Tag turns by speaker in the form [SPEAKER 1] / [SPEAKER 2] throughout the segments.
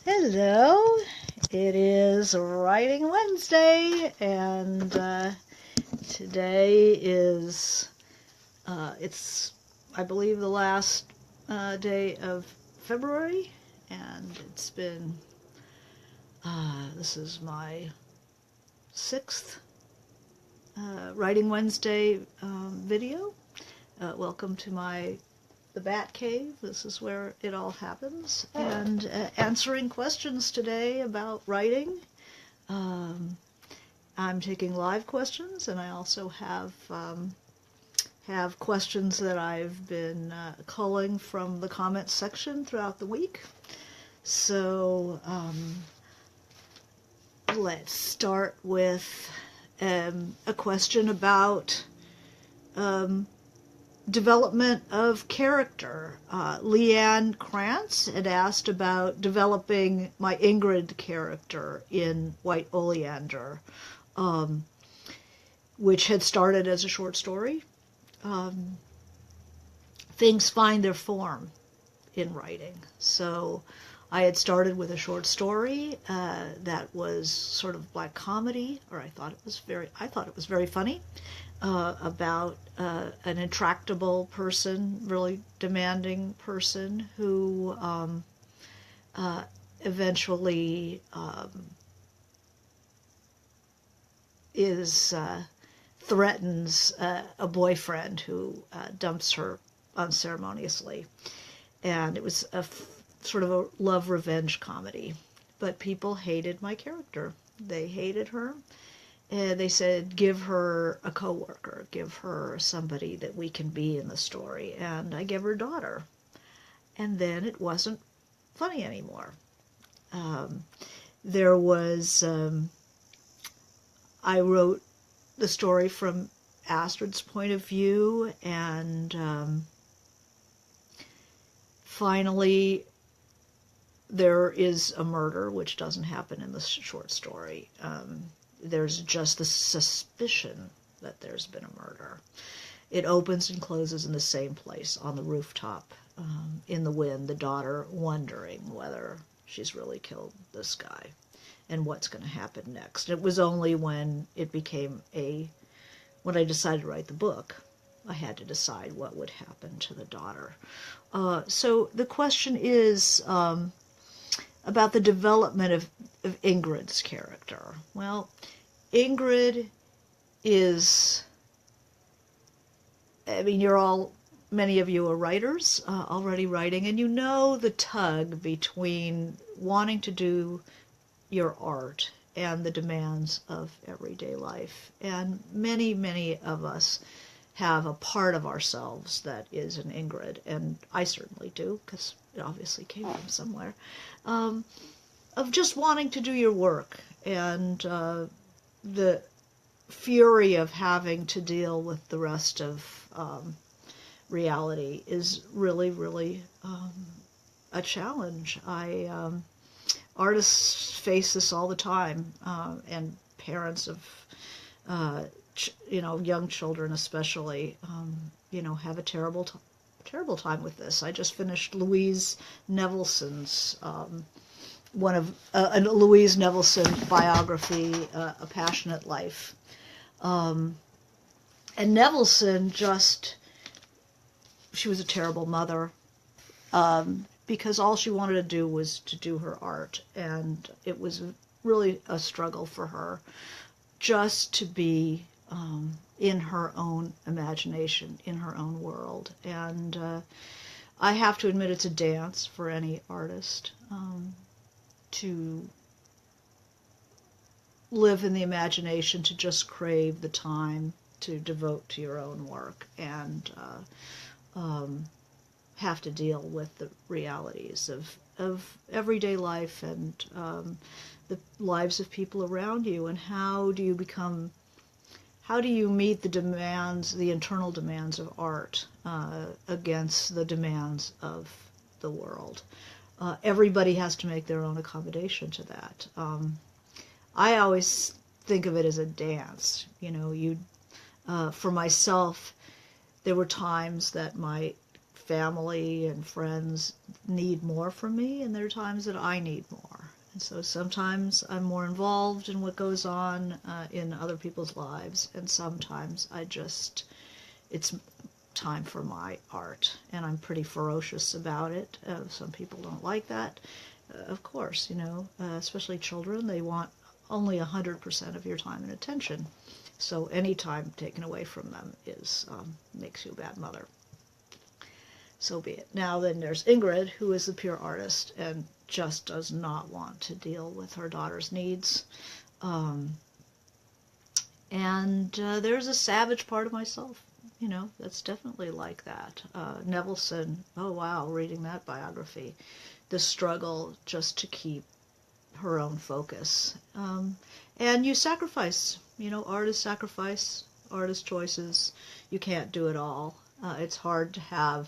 [SPEAKER 1] Hello, it is Writing Wednesday, and today is, it's, I believe, the last day of February, and it's been, this is my 6th Writing Wednesday video. Welcome to the Bat Cave. This is where it all happens, and answering questions today about writing. I'm taking live questions, and I also have questions that I've been culling from the comments section throughout the week. So let's start with a question about development of character. Leanne Krantz had asked about developing my Ingrid character in White Oleander, which had started as a short story. Things find their form in writing. So I had started with a short story that was sort of black comedy, or I thought it was very funny. About an intractable person, really demanding person who eventually threatens a boyfriend who dumps her unceremoniously. And it was sort of a love revenge comedy. But people hated my character. They hated her. And they said, give her a coworker, give her somebody that we can be in the story. And I gave her a daughter. And then it wasn't funny anymore. There was, I wrote the story from Astrid's point of view, and finally there is a murder, which doesn't happen in the short story. There's just the suspicion that there's been a murder. It opens and closes in the same place, on the rooftop, in the wind, the daughter wondering whether she's really killed this guy and what's going to happen next. It was only when when I decided to write the book, I had to decide what would happen to the daughter. So the question is about the development of Ingrid's character. Well, Ingrid is, many of you are writers, already writing, and you know the tug between wanting to do your art and the demands of everyday life. And many, many of us have a part of ourselves that is an Ingrid, and I certainly do, because it obviously came from somewhere, of just wanting to do your work, and the fury of having to deal with the rest of reality is really, really a challenge. Artists face this all the time, and parents of young children especially, have a terrible time with this. I just finished Louise Nevelson's Louise Nevelson biography, A Passionate Life. And Nevelson she was a terrible mother, because all she wanted to do was to do her art, and it was really a struggle for her just to be in her own imagination, in her own world. And I have to admit, it's a dance for any artist to live in the imagination, to just crave the time to devote to your own work, and have to deal with the realities of everyday life, and the lives of people around you, and how do you meet the internal demands of art against the demands of the world. Everybody has to make their own accommodation to that. I always think of it as a dance. For myself, there were times that my family and friends need more from me, and there are times that I need more. And so sometimes I'm more involved in what goes on in other people's lives, and sometimes it's time for my art, and I'm pretty ferocious about it. Some people don't like that. Of course, especially children, they want only 100% of your time and attention. So any time taken away from them makes you a bad mother. So be it. Now then there's Ingrid, who is the pure artist and just does not want to deal with her daughter's needs. And there's a savage part of myself, that's definitely like that. Nevelson, oh wow, reading that biography, the struggle just to keep her own focus. And you sacrifice, art is sacrifice, art is choices. You can't do it all. It's hard to have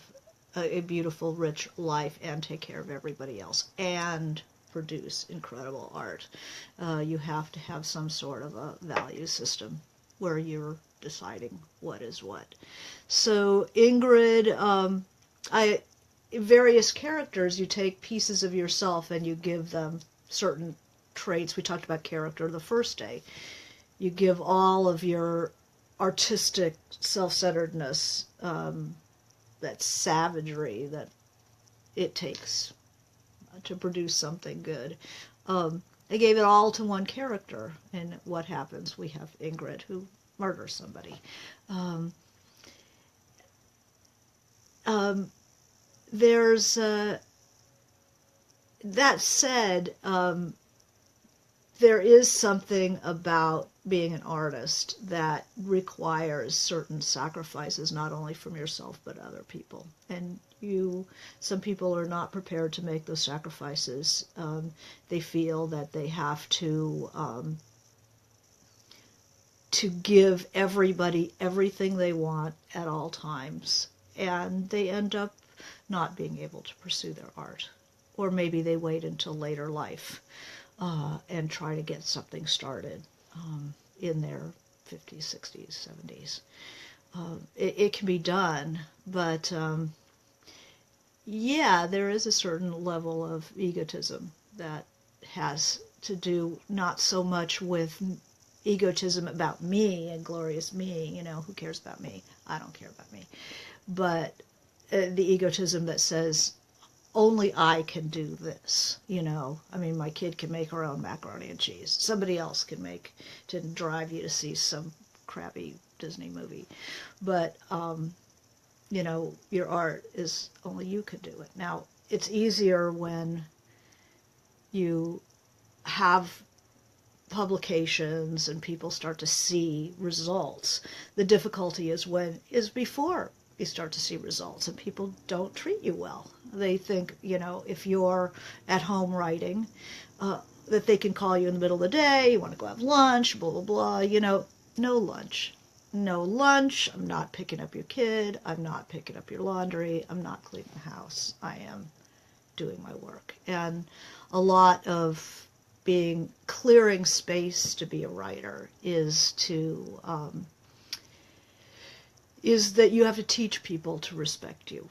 [SPEAKER 1] a beautiful, rich life and take care of everybody else and produce incredible art. You have to have some sort of a value system where you're deciding what is what. So Ingrid, various characters, you take pieces of yourself and you give them certain traits. We talked about character the first day. You give all of your artistic self-centeredness, that savagery that it takes to produce something good. I gave it all to one character, and what happens? We have Ingrid, who murders somebody. There's that said, there is something about being an artist that requires certain sacrifices, not only from yourself but other people. And some people are not prepared to make those sacrifices. They feel that they have to give everybody everything they want at all times, and they end up not being able to pursue their art. Or maybe they wait until later life and try to get something started in their 50s, 60s, 70s. It can be done, but there is a certain level of egotism that has to do not so much with egotism about me and glorious me, who cares about me? I don't care about me. But the egotism that says, only I can do this, I mean, my kid can make her own macaroni and cheese. Somebody else can drive you to see some crappy Disney movie. But, your art is only you can do it. Now, it's easier when you have publications and people start to see results. The difficulty is before you start to see results and people don't treat you well. They think, if you're at home writing, that they can call you in the middle of the day, you want to go have lunch, blah, blah, blah, no lunch. No lunch, I'm not picking up your kid, I'm not picking up your laundry, I'm not cleaning the house, I am doing my work. And a lot of clearing space to be a writer is that you have to teach people to respect you,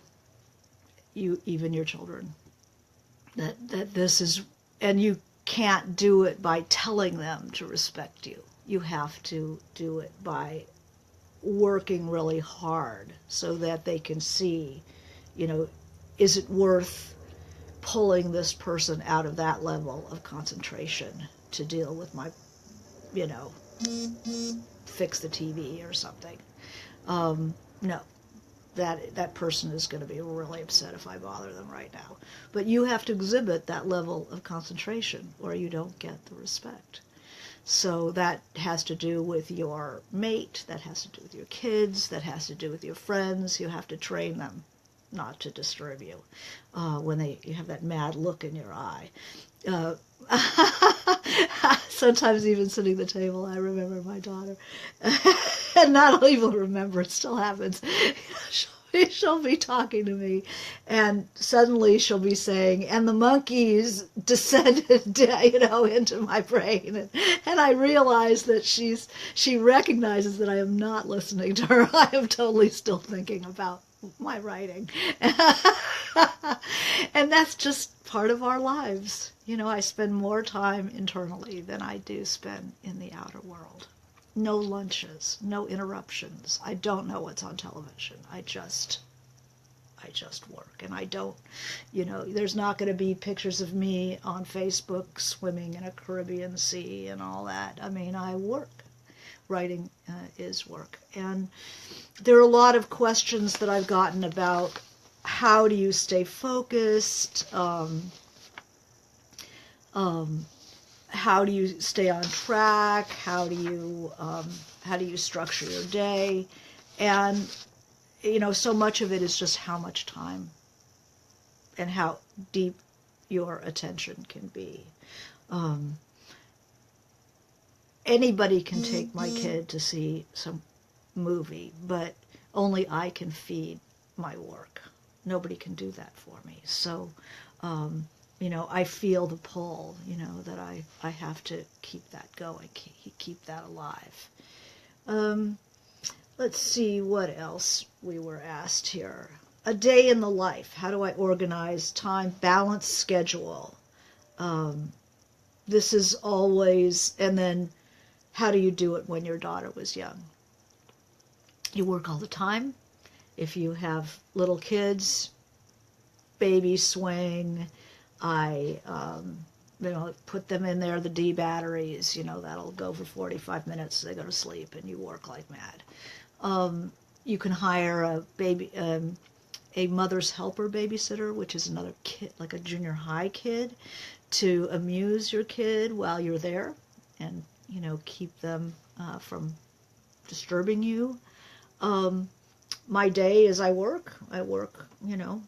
[SPEAKER 1] even your children, that this is, and you can't do it by telling them to respect you. You have to do it by working really hard so that they can see, is it worth pulling this person out of that level of concentration to deal with my, fix the TV or something. No, that person is going to be really upset if I bother them right now. But you have to exhibit that level of concentration or you don't get the respect. So that has to do with your mate, that has to do with your kids, that has to do with your friends. You have to train them not to disturb you when you have that mad look in your eye. Sometimes even sitting at the table, I remember my daughter, and not even remember, it still happens. She'll be talking to me, and suddenly she'll be saying, and the monkeys descended, into my brain. And I realize that she recognizes that I am not listening to her. I am totally still thinking about my writing. And that's just part of our lives. You know, I spend more time internally than I do spend in the outer world. No lunches, no interruptions. I don't know what's on television. I just work. And I don't, you know, there's not going to be pictures of me on Facebook swimming in a Caribbean sea and all that. I mean, I work. Writing is work. And there are a lot of questions that I've gotten about how do you stay focused, how do you stay on track, how do you structure your day, and you know, so much of it is just how much time and how deep your attention can be. Anybody can take my kid to see some movie, but only I can feed my work. Nobody can do that for me. So, you know, I feel the pull, you know, that I have to keep that going, keep that alive. Let's see what else we were asked here. A day in the life. How do I organize time, balance schedule? This is always, and then how do you do it when your daughter was young? You work all the time. If you have little kids, baby swing, I you know, put them in there, the D batteries, you know, that'll go for 45 minutes, they go to sleep, and you work like mad. You can hire a mother's helper babysitter, which is another kid, like a junior high kid, to amuse your kid while you're there and, you know, keep them from disturbing you. My day is I work, you know,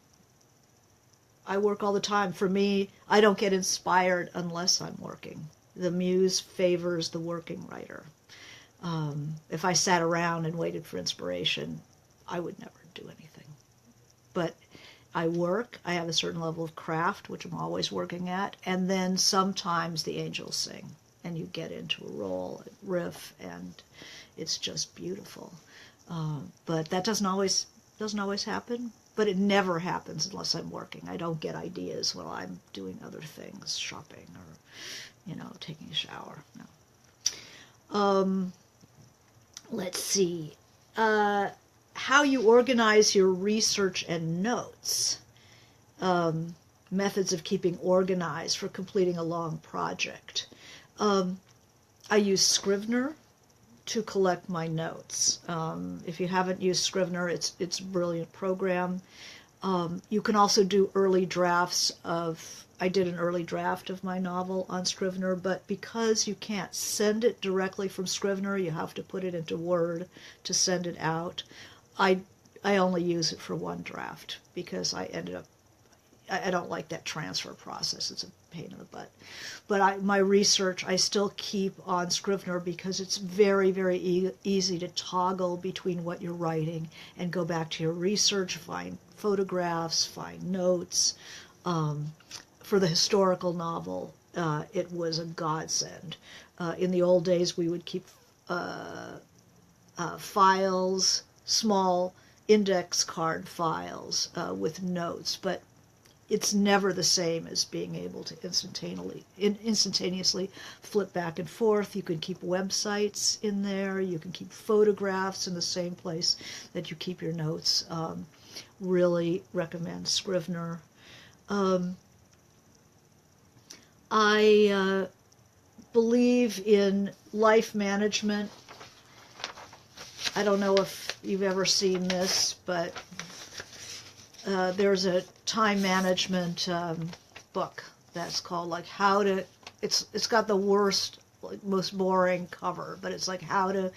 [SPEAKER 1] I work all the time. For me, I don't get inspired unless I'm working. The muse favors the working writer. If I sat around and waited for inspiration, I would never do anything. But I work, I have a certain level of craft, which I'm always working at, and then sometimes the angels sing, and you get into a role, a riff, and it's just beautiful. But that doesn't always happen, but it never happens unless I'm working. I don't get ideas while I'm doing other things, shopping or, you know, taking a shower. No. Let's see. How you organize your research and notes. Methods of keeping organized for completing a long project. I use Scrivener to collect my notes. If you haven't used Scrivener, it's a brilliant program. You can also do early drafts I did an early draft of my novel on Scrivener, but because you can't send it directly from Scrivener, you have to put it into Word to send it out. I only use it for one draft because I don't like that transfer process. It's a pain in the butt. But my research I still keep on Scrivener because it's very, very easy to toggle between what you're writing and go back to your research, find photographs, find notes. For the historical novel, it was a godsend. In the old days, we would keep files, small index card files with notes, but it's never the same as being able to instantaneously flip back and forth. You can keep websites in there. You can keep photographs in the same place that you keep your notes. Really recommend Scrivener. I believe in life management. I don't know if you've ever seen this, but there's a time management book that's called like how to. It's got the worst, like, most boring cover, but it's like how to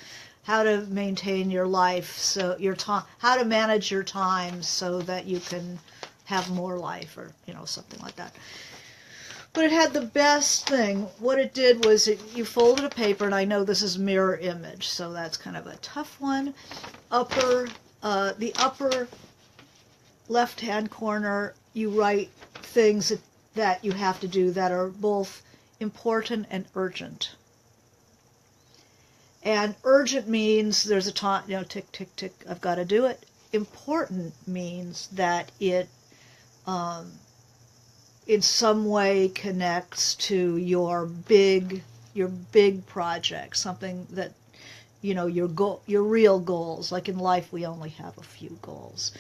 [SPEAKER 1] maintain your life, so your time, how to manage your time so that you can have more life, or you know, something like that. But it had the best thing. What it did was you folded a paper, and I know this is mirror image, so that's kind of a tough one. The upper left-hand corner, you write things that you have to do that are both important and urgent. And urgent means there's a time, you know, tick, tick, tick, I've got to do it. important means that it in some way connects to your big project, something that, your real goals. Like in life, we only have a few goals.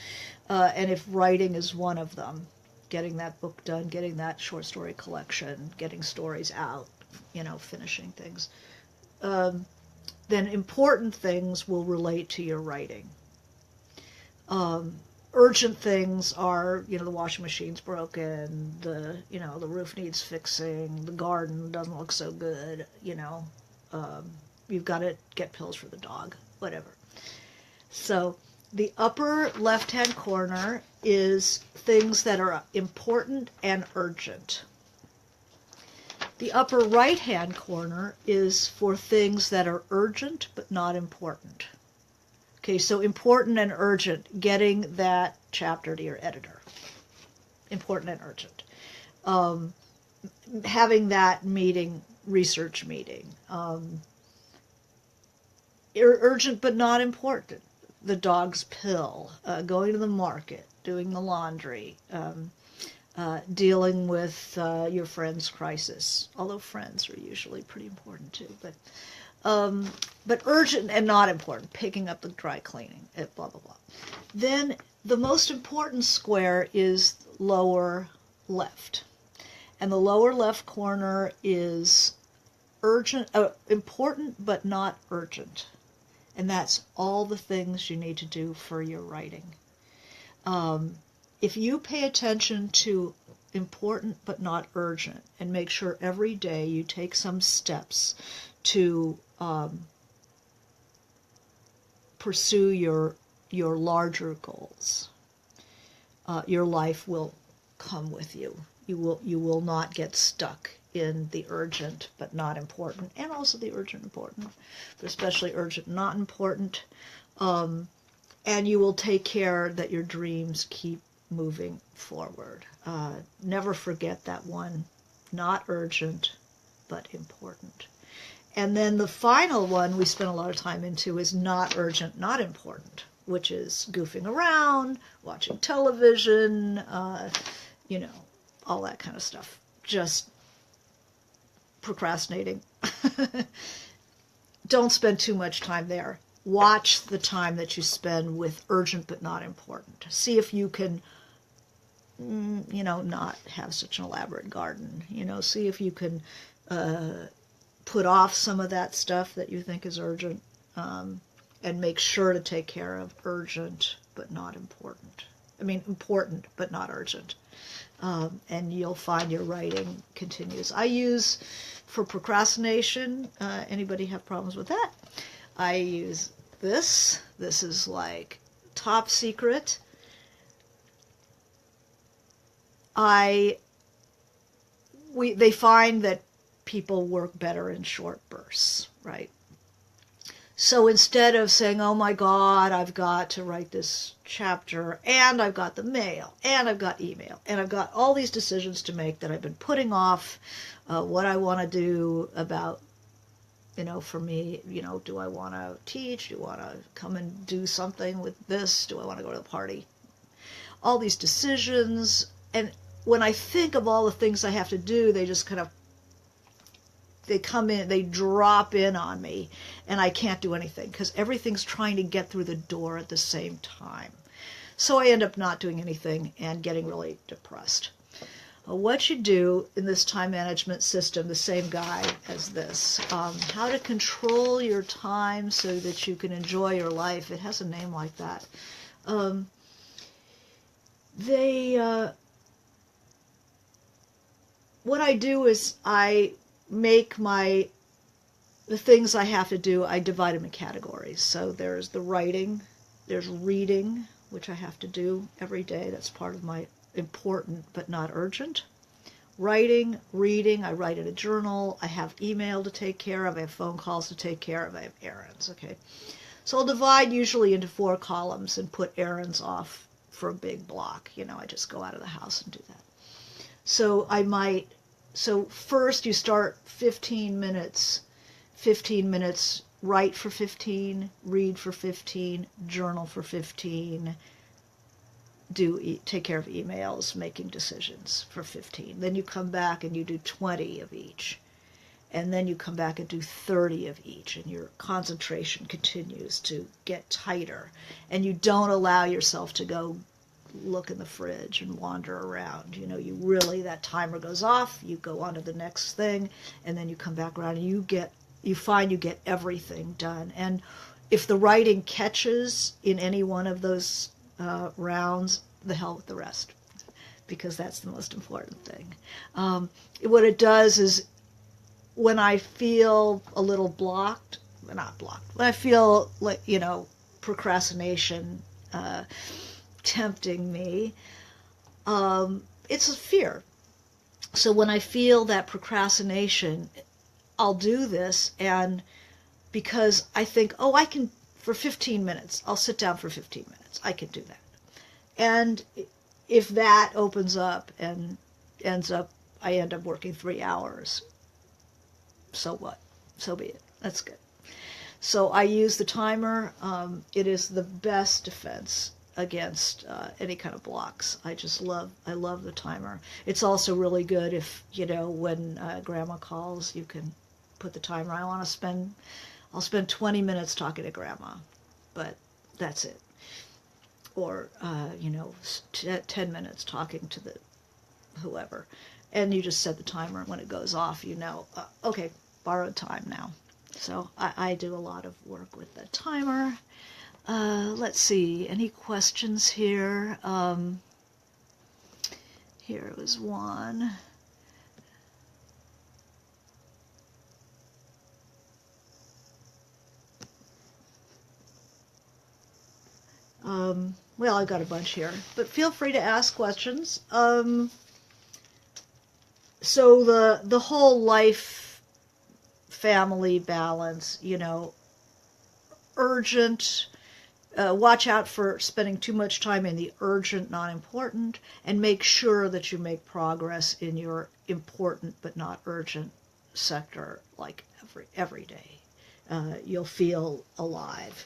[SPEAKER 1] And if writing is one of them, getting that book done, getting that short story collection, getting stories out, finishing things, then important things will relate to your writing. Urgent things are, the washing machine's broken, the roof needs fixing, the garden doesn't look so good, you've got to get pills for the dog, whatever. So the upper left-hand corner is things that are important and urgent. The upper right-hand corner is for things that are urgent but not important. Okay, so important and urgent, getting that chapter to your editor. Important and urgent. Having that research meeting. Urgent but not important. The dog's pill. Going to the market. Doing the laundry. Dealing with your friend's crisis. Although friends are usually pretty important too. But urgent and not important, picking up the dry cleaning, blah, blah, blah. Then the most important square is lower left. And the lower left corner is important but not urgent. And that's all the things you need to do for your writing. If you pay attention to important but not urgent, and make sure every day you take some steps to pursue your larger goals, your life will come with you. You will not get stuck in the urgent but not important, and also the urgent important, but especially urgent not important. And you will take care that your dreams keep moving forward. Never forget that one, not urgent but important. And then the final one we spent a lot of time into is not urgent, not important, which is goofing around, watching television, all that kind of stuff. Just procrastinating. Don't spend too much time there. Watch the time that you spend with urgent but not important. See if you can, not have such an elaborate garden. See if you can put off some of that stuff that you think is urgent, and make sure to take care of urgent but not important. Important but not urgent. And you'll find your writing continues. I use, for procrastination, anybody have problems with that? I use this. This is like top secret. They find that people work better in short bursts, right? So instead of saying, oh my God, I've got to write this chapter, and I've got the mail, and I've got email, and I've got all these decisions to make that I've been putting off, what I want to do about, for me, do I want to teach? Do I want to come and do something with this? Do I want to go to the party? All these decisions. And when I think of all the things I have to do, they just kind of, they come in, they drop in on me, and I can't do anything because everything's trying to get through the door at the same time. So I end up not doing anything and getting really depressed. What you do in this time management system, the same guy as this, how to control your time so that you can enjoy your life. It has a name like that. What I do is I make the things I have to do, I divide them in categories. So there's the writing, there's reading, which I have to do every day. That's part of my important but not urgent. Writing, reading, I write in a journal, I have email to take care of, I have phone calls to take care of, I have errands, okay? So I'll divide usually into 4 columns and put errands off for a big block. I just go out of the house and do that. So first you start 15 minutes write for 15, read for 15, journal for 15, take care of emails, making decisions for 15. Then you come back and you do 20 of each. And then you come back and do 30 of each, and your concentration continues to get tighter. And you don't allow yourself to go look in the fridge and wander around. You know, you really, that timer goes off, you go on to the next thing, and then you come back around and you find you get everything done. And if the writing catches in any one of those rounds, the hell with the rest, because that's the most important thing. What it does is, when I feel a little when I feel like, procrastination tempting me, it's a fear. So when I feel that procrastination, I'll do this, and because I think, I can, for 15 minutes, I'll sit down for 15 minutes. I can do that. And if that opens up and I end up working 3 hours, so what? So be it. That's good. So I use the timer. It is the best defense against any kind of blocks. I love the timer. It's also really good if, when grandma calls, you can put the timer. I'll spend 20 minutes talking to grandma, but that's it. Or, 10 minutes talking to whoever. And you just set the timer, and when it goes off, okay, borrowed time now. So I do a lot of work with the timer. Let's see, any questions here? Here was one. Well, I've got a bunch here, but feel free to ask questions. So the whole life family balance, urgent, watch out for spending too much time in the urgent, not important, and make sure that you make progress in your important but not urgent sector, like every day. You'll feel alive.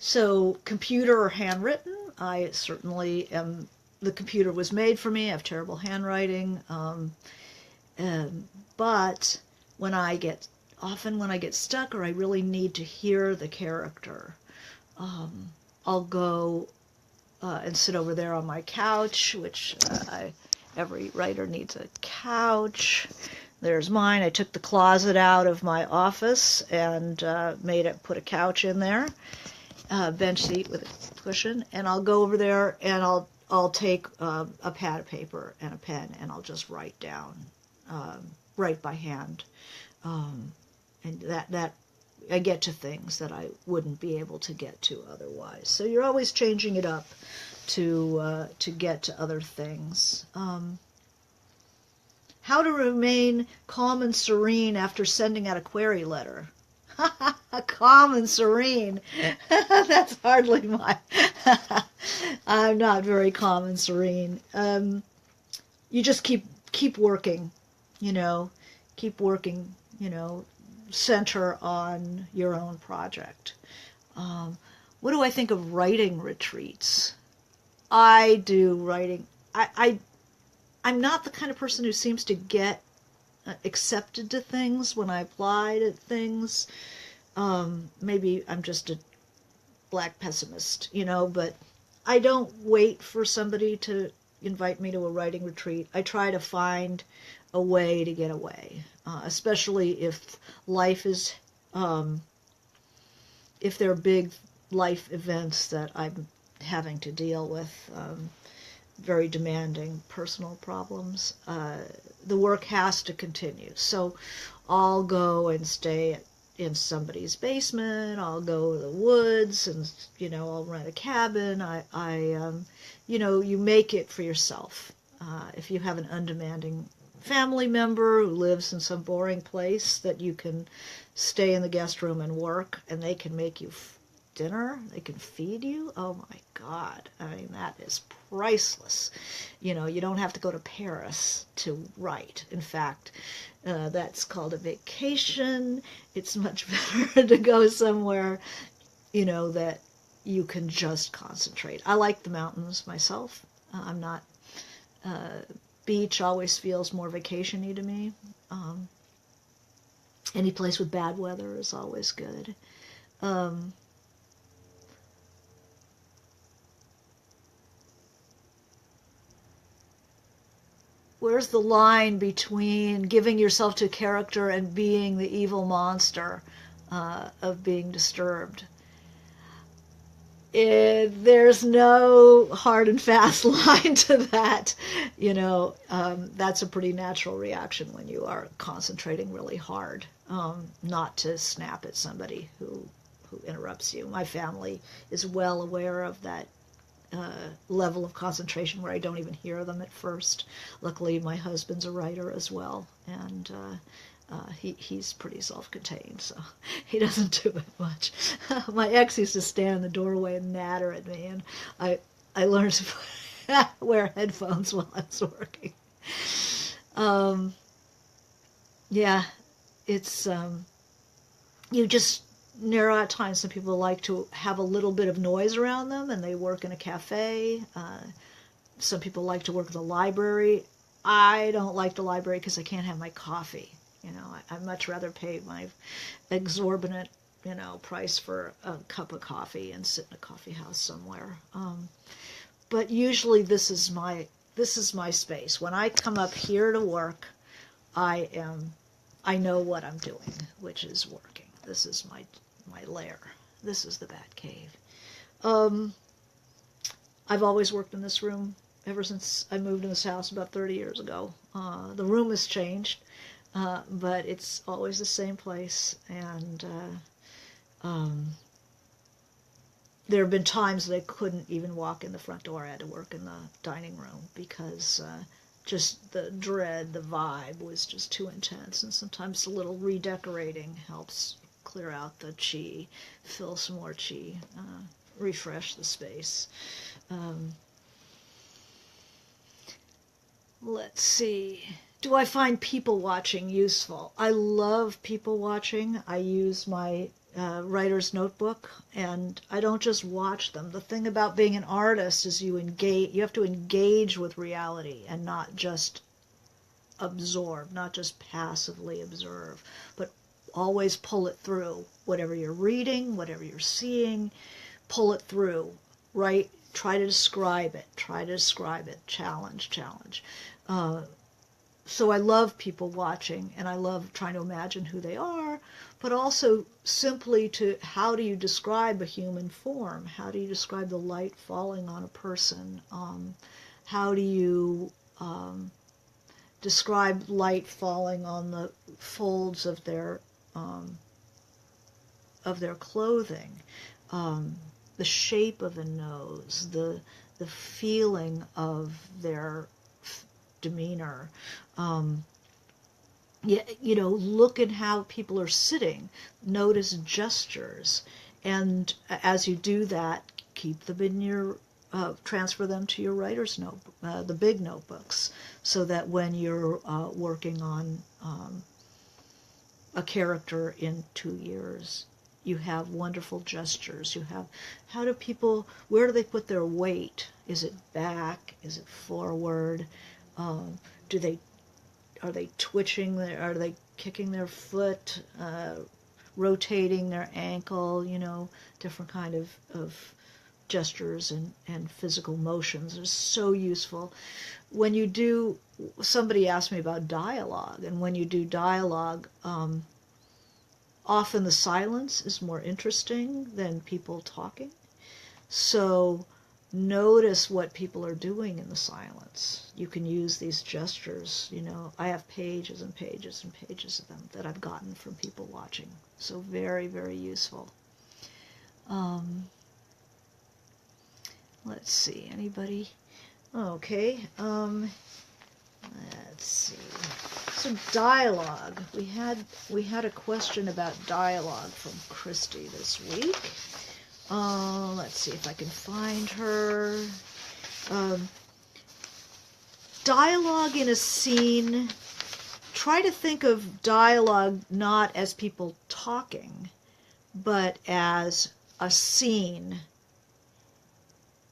[SPEAKER 1] So computer or handwritten, I certainly am. The computer was made for me. I have terrible handwriting. But when I get stuck, or I really need to hear the character, I'll go and sit over there on my couch, which every writer needs a couch. There's mine. I took the closet out of my office and put a couch in there, bench seat with a cushion, and I'll go over there and I'll take a pad of paper and a pen, and I'll just write down, write by hand, and that I get to things that I wouldn't be able to get to otherwise. So you're always changing it up to get to other things. How to remain calm and serene after sending out a query letter. Calm and serene. That's hardly my... I'm not very calm and serene. You just keep working, keep working, center on your own project. What do I think of writing retreats? I do writing. I'm not the kind of person who seems to get accepted to things when I apply to things. Maybe I'm just a black pessimist, but I don't wait for somebody to invite me to a writing retreat. I try to find a way to get away, especially if life is, if there are big life events that I'm having to deal with, very demanding personal problems. The work has to continue. So I'll go and stay in somebody's basement. I'll go to the woods and, I'll rent a cabin. You make it for yourself. If you have an undemanding family member who lives in some boring place, that you can stay in the guest room and work, and they can make you dinner, they can feed you. Oh my God. I mean, that is priceless. You know, you don't have to go to Paris to write. In fact, that's called a vacation. It's much better to go somewhere, you know, that you can just concentrate. I like the mountains myself. I'm not, beach always feels more vacation-y to me. Any place with bad weather is always good. Where's the line between giving yourself to a character and being the evil monster of being disturbed? There's no hard and fast line to that. You know, that's a pretty natural reaction when you are concentrating really hard, not to snap at somebody who interrupts you. My family is well aware of that level of concentration where I don't even hear them at first. Luckily, my husband's a writer as well, and he's pretty self-contained, so he doesn't do it much. My ex used to stand in the doorway and natter at me, and I learned to wear headphones while I was working. Yeah, it's you just narrow out time. Some people like to have a little bit of noise around them, and they work in a cafe. Some people like to work in the library. I don't like the library because I can't have my coffee. You know, I'd much rather pay my exorbitant, you know, price for a cup of coffee and sit in a coffee house somewhere. But usually this is my space. When I come up here to work, I know what I'm doing, which is working. This is my lair. This is the Bat Cave. I've always worked in this room ever since I moved in this house about 30 years ago. The room has changed, but it's always the same place. And there have been times that I couldn't even walk in the front door. I had to work in the dining room because just the dread, the vibe was just too intense. And sometimes a little redecorating helps clear out the chi, fill some more chi, refresh the space. Let's see. Do I find people watching useful? I love people watching. I use my writer's notebook, and I don't just watch them. The thing about being an artist is you have to engage with reality and not just absorb, not just passively observe, but always pull it through. Whatever you're reading, whatever you're seeing, pull it through, right? Try to describe it. Challenge. So I love people watching, and I love trying to imagine who they are, but also simply how do you describe a human form? How do you describe the light falling on a person? How do you describe light falling on the folds of their clothing? The shape of a nose, the feeling of their demeanor. You know, look at how people are sitting. Notice gestures, and as you do that, keep them in your transfer them to your writer's notebook, the big notebooks, so that when you're working on a character in 2 years, you have wonderful gestures. You have, where do they put their weight? Is it back? Is it forward? Are they twitching? Are they kicking their foot? Rotating their ankle? You know, different kind of gestures and physical motions are so useful. When you do, somebody asked me about dialogue, and when you do dialogue, often the silence is more interesting than people talking. So notice what people are doing in the silence. You can use these gestures. You know, I have pages and pages and pages of them that I've gotten from people watching. So very, very useful. Let's see, anybody? Okay, let's see. So dialogue. We had a question about dialogue from Christy this week. Let's see if I can find her. Dialogue in a scene. Try to think of dialogue not as people talking, but as a scene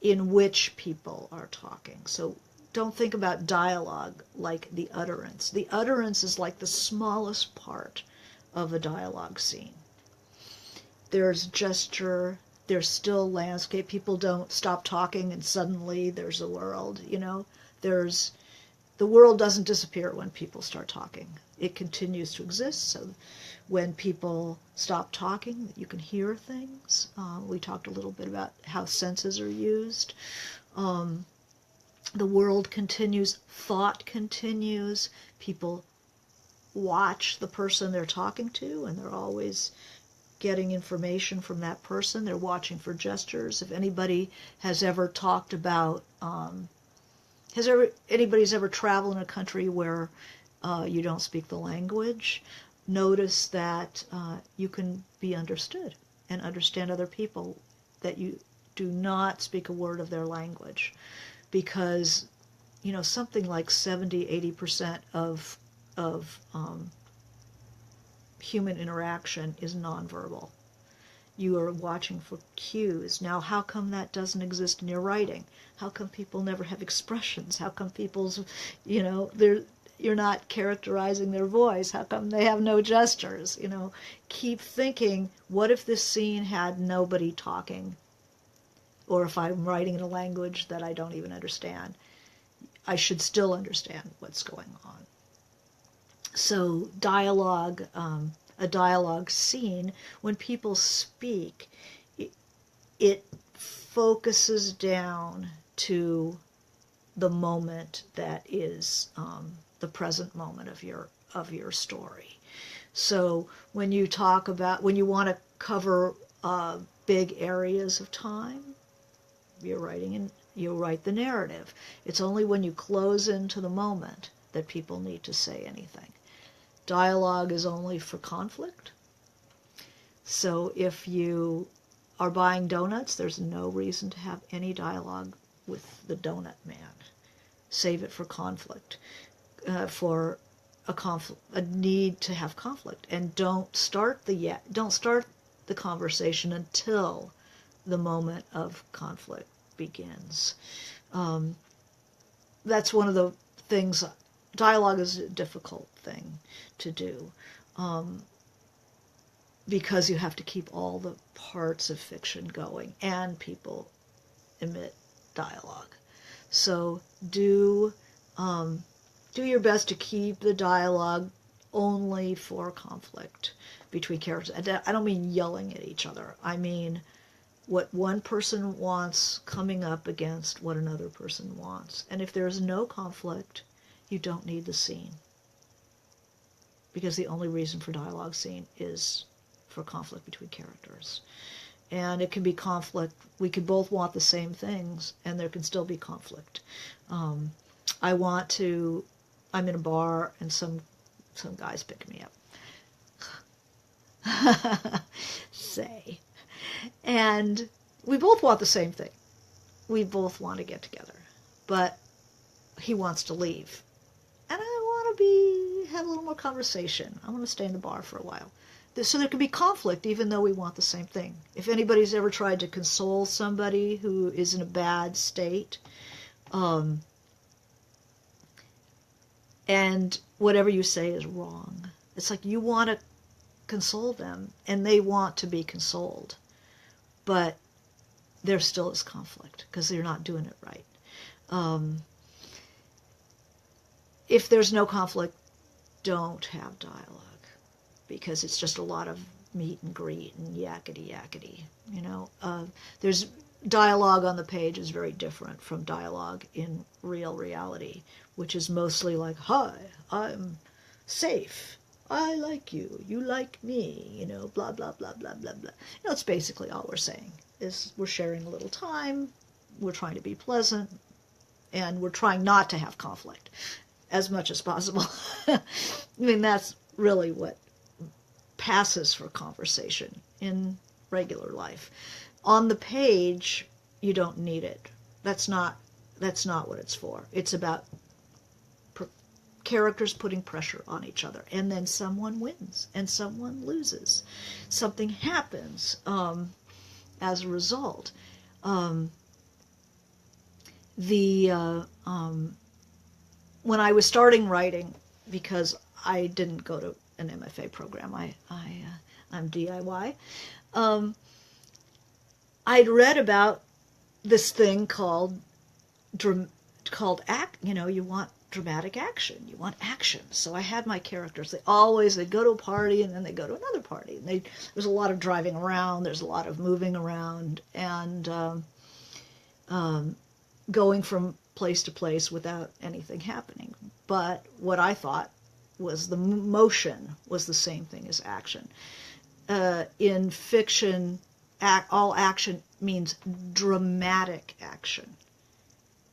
[SPEAKER 1] in which people are talking. So don't think about dialogue like the utterance. The utterance is like the smallest part of a dialogue scene. There's gesture, there's still landscape. People don't stop talking and suddenly there's a world, the world doesn't disappear when people start talking. It continues to exist. So when people stop talking, you can hear things. We talked a little bit about how senses are used. The world continues, thought continues. People watch the person they're talking to, and they're always getting information from that person. They're watching for gestures. If anybody has ever talked about, anybody's ever traveled in a country where you don't speak the language, notice that you can be understood and understand other people, that you do not speak a word of their language, because something like 70-80% of human interaction is nonverbal. You are watching for cues. Now, how come that doesn't exist in your writing? How come people never have expressions? How come you're not characterizing their voice? How come they have no gestures? Keep thinking, what if this scene had nobody talking? Or if I'm writing in a language that I don't even understand, I should still understand what's going on. So dialogue, a dialogue scene, when people speak, it focuses down to the moment that is the present moment of your story. So when you want to cover big areas of time, you write the narrative. It's only when you close into the moment that people need to say anything. Dialogue is only for conflict. So if you are buying donuts, there's no reason to have any dialogue with the donut man. Save it for conflict, for a need to have conflict, and don't start the conversation until the moment of conflict begins. That's one of the things. Dialogue is a difficult thing to do, because you have to keep all the parts of fiction going, and people emit dialogue. So do your best to keep the dialogue only for conflict between characters. I don't mean yelling at each other. I mean what one person wants coming up against what another person wants. And if there's no conflict, you don't need the scene, because the only reason for dialogue scene is for conflict between characters. And it can be conflict. We could both want the same things, and there can still be conflict. I'm in a bar, and some guys pick me up. Say. And we both want the same thing. We both want to get together. But he wants to leave. And I want to have a little more conversation. I want to stay in the bar for a while. So there can be conflict even though we want the same thing. If anybody's ever tried to console somebody who is in a bad state, and whatever you say is wrong, it's like you want to console them and they want to be consoled, but there still is conflict because they're not doing it right. If there's no conflict, don't have dialogue, because it's just a lot of meet and greet and yakety. There's dialogue on the page is very different from dialogue in real reality, which is mostly like, hi, I'm safe, I like you, you like me, blah, blah, blah, blah, blah, blah. It's basically all we're saying is we're sharing a little time, we're trying to be pleasant, and we're trying not to have conflict as much as possible. That's really what passes for conversation in regular life. On the page, you don't need it. That's not what it's for. It's about characters putting pressure on each other, and then someone wins and someone loses. Something happens as a result. When I was starting writing, because I didn't go to an MFA program, I'm DIY. I'd read about this thing called act. You want dramatic action. You want action. So I had my characters. They'd go to a party and then they'd go to another party. And there's a lot of driving around. There's a lot of moving around and going from place to place without anything happening. But what I thought was the motion was the same thing as action. In fiction, all action means dramatic action.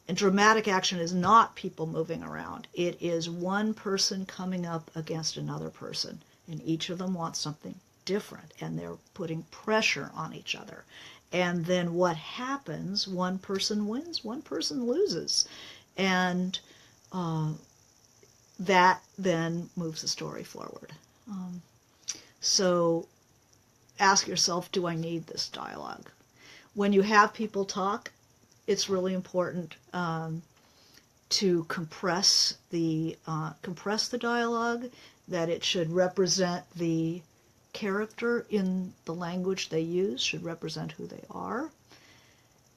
[SPEAKER 1] And dramatic action is not people moving around. It is one person coming up against another person, and each of them wants something different, and they're putting pressure on each other. And then what happens, one person wins, one person loses. And that then moves the story forward. So ask yourself, do I need this dialogue? When you have people talk, it's really important to compress the dialogue, that it should represent the character in the language they use, should represent who they are.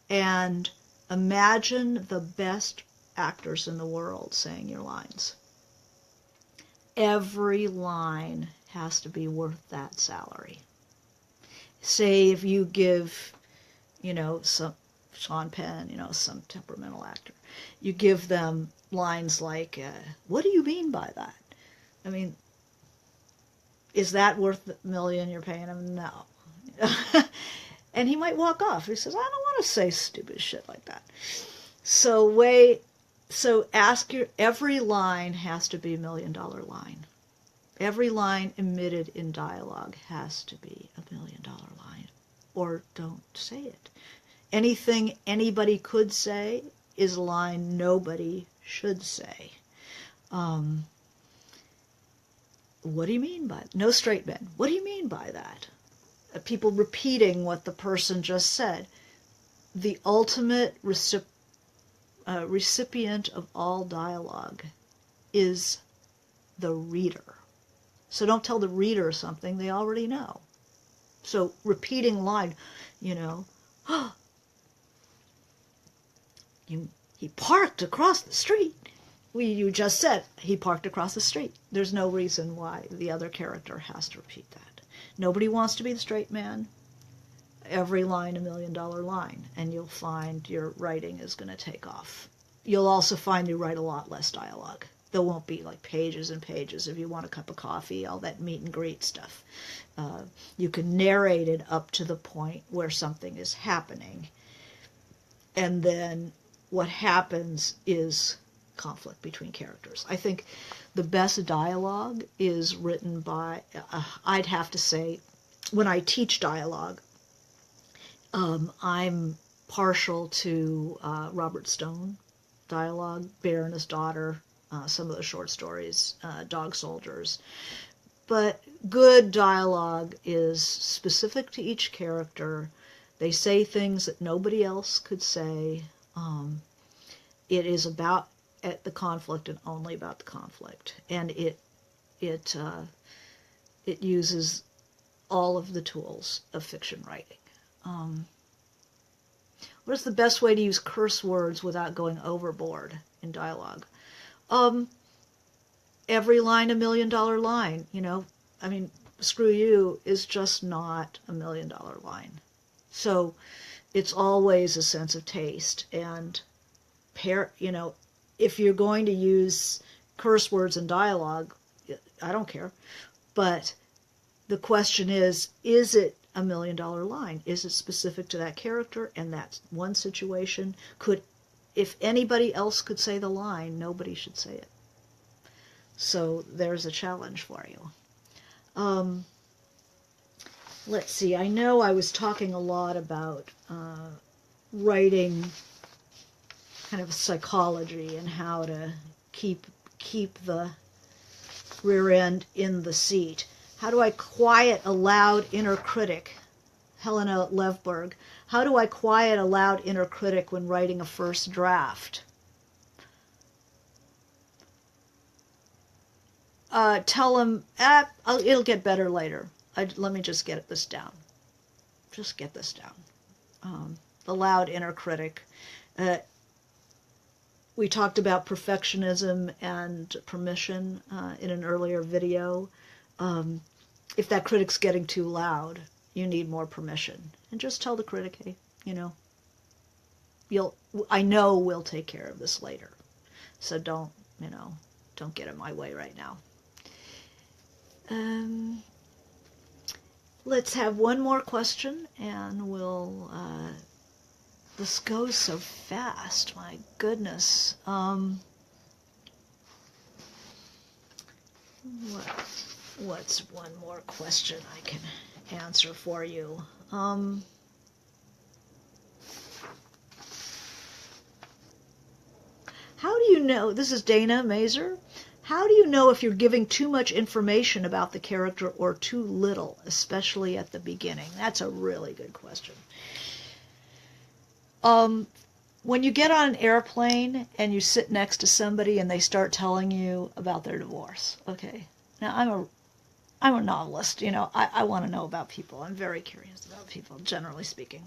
[SPEAKER 1] And imagine the best actors in the world saying your lines. Every line has to be worth that salary. Say if you give, some Sean Penn, some temperamental actor, you give them lines like, what do you mean by that? I mean, is that worth the million you're paying him? No. And he might walk off. He says, I don't want to say stupid shit like that. So every line has to be $1 million line. Every line emitted in dialogue has to be $1 million line, or don't say it. Anything anybody could say is a line nobody should say. What do you mean by it? No straight men. What do you mean by that? People repeating what the person just said. The ultimate recipient of all dialogue is the reader. So don't tell the reader something they already know. So repeating line, he parked across the street. You just said he parked across the street. There's no reason why the other character has to repeat that. Nobody wants to be the straight man. Every line $1 million line, and you'll find your writing is going to take off. You'll also find you write a lot less dialogue. There won't be like pages and pages if you want a cup of coffee, all that meet and greet stuff. You can narrate it up to the point where something is happening, and then what happens is conflict between characters. I think the best dialogue is written by, I'd have to say, when I teach dialogue, I'm partial to Robert Stone dialogue, Bear and His Daughter, some of the short stories, Dog Soldiers. But good dialogue is specific to each character. They say things that nobody else could say. It is about the conflict and only about the conflict. And it uses all of the tools of fiction writing. What is the best way to use curse words without going overboard in dialogue? Every line $1 million line, screw you is just not $1 million line. So it's always a sense of taste. And if you're going to use curse words in dialogue, I don't care. But the question is it $1 million line? Is it specific to that character and that one situation? If anybody else could say the line, nobody should say it. So there's a challenge for you. let's see, I know I was talking a lot about writing kind of psychology and how to keep the rear end in the seat. How do I quiet a loud inner critic? Helena Levberg. How do I quiet a loud inner critic when writing a first draft? Tell them, it'll get better later. Let me just get this down. Just get this down. The loud inner critic. We talked about perfectionism and permission in an earlier video. If that critic's getting too loud, you need more permission. And just tell the critic, hey, I know we'll take care of this later. So don't get in my way right now. Let's have one more question, and we'll... this goes so fast, my goodness. What's one more question I can answer for you? How do you know, this is Dana Mazer, how do you know if you're giving too much information about the character or too little, especially at the beginning? That's a really good question. When you get on an airplane and you sit next to somebody and they start telling you about their divorce, okay, now I'm a novelist, I want to know about people. I'm very curious about people, generally speaking.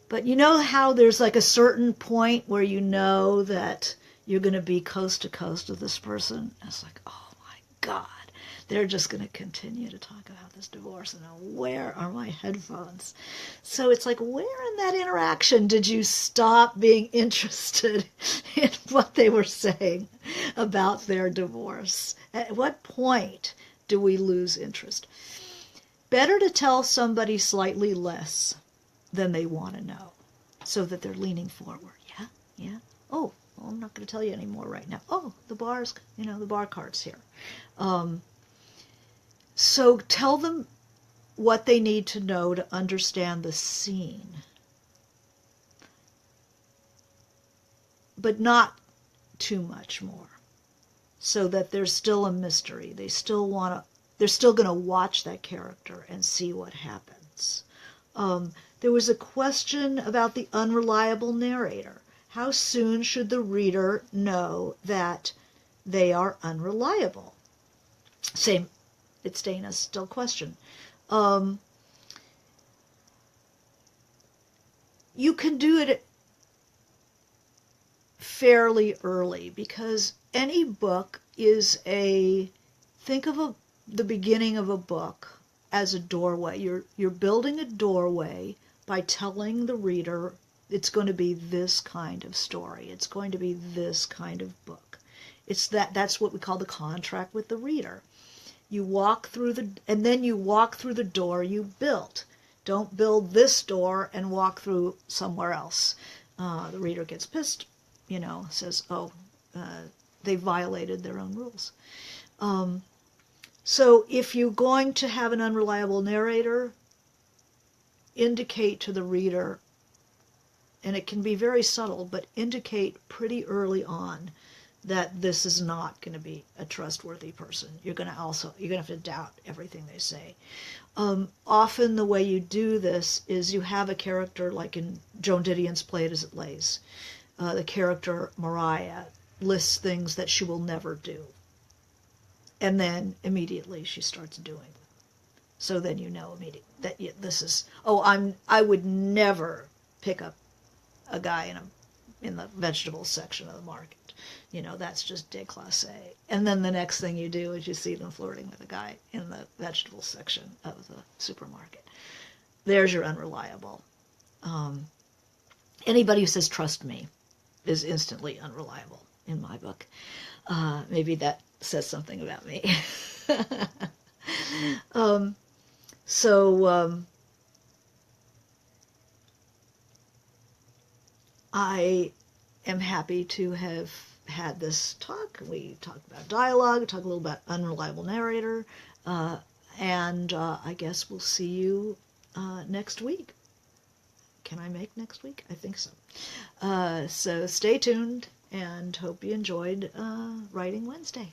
[SPEAKER 1] But you know how there's like a certain point where you know that you're going to be coast to coast with this person? It's like, oh my God, they're just going to continue to talk about this divorce. And where are my headphones? So it's like, where in that interaction did you stop being interested in what they were saying about their divorce? At what point do we lose interest? Better to tell somebody slightly less than they want to know, so that they're leaning forward. Yeah. Oh, well, I'm not going to tell you anymore right now. Oh, the bar's, the bar cart's here. So tell them what they need to know to understand the scene, but not too much more, so that there's still a mystery. They're still going to watch that character and see what happens. There was a question about the unreliable narrator. How soon should the reader know that they are unreliable? Same, it's Dana's still question. You can do it fairly early, because any book is think of the beginning of a book as a doorway. You're building a doorway by telling the reader it's going to be this kind of story. It's going to be this kind of book. That's what we call the contract with the reader. You walk through and then you walk through the door you built. Don't build this door and walk through somewhere else. The reader gets pissed, says, they violated their own rules. So if you're going to have an unreliable narrator, indicate to the reader, and it can be very subtle, but indicate pretty early on that this is not going to be a trustworthy person. You're going to have to doubt everything they say. Often the way you do this is you have a character, like in Joan Didion's Play It As It Lays. The character Mariah lists things that she will never do. And then immediately she starts doing them. So then you know immediately that this is, I would never pick up a guy in the vegetable section of the market. That's just déclassé. And then the next thing you do is you see them flirting with a guy in the vegetable section of the supermarket. There's your unreliable. Anybody who says, trust me, is instantly unreliable in my book. Maybe that says something about me. I am happy to have had this talk. We talked about dialogue, talked a little about unreliable narrator. And I guess we'll see you next week. Can I make next week? I think so. So stay tuned, and hope you enjoyed Writing Wednesday.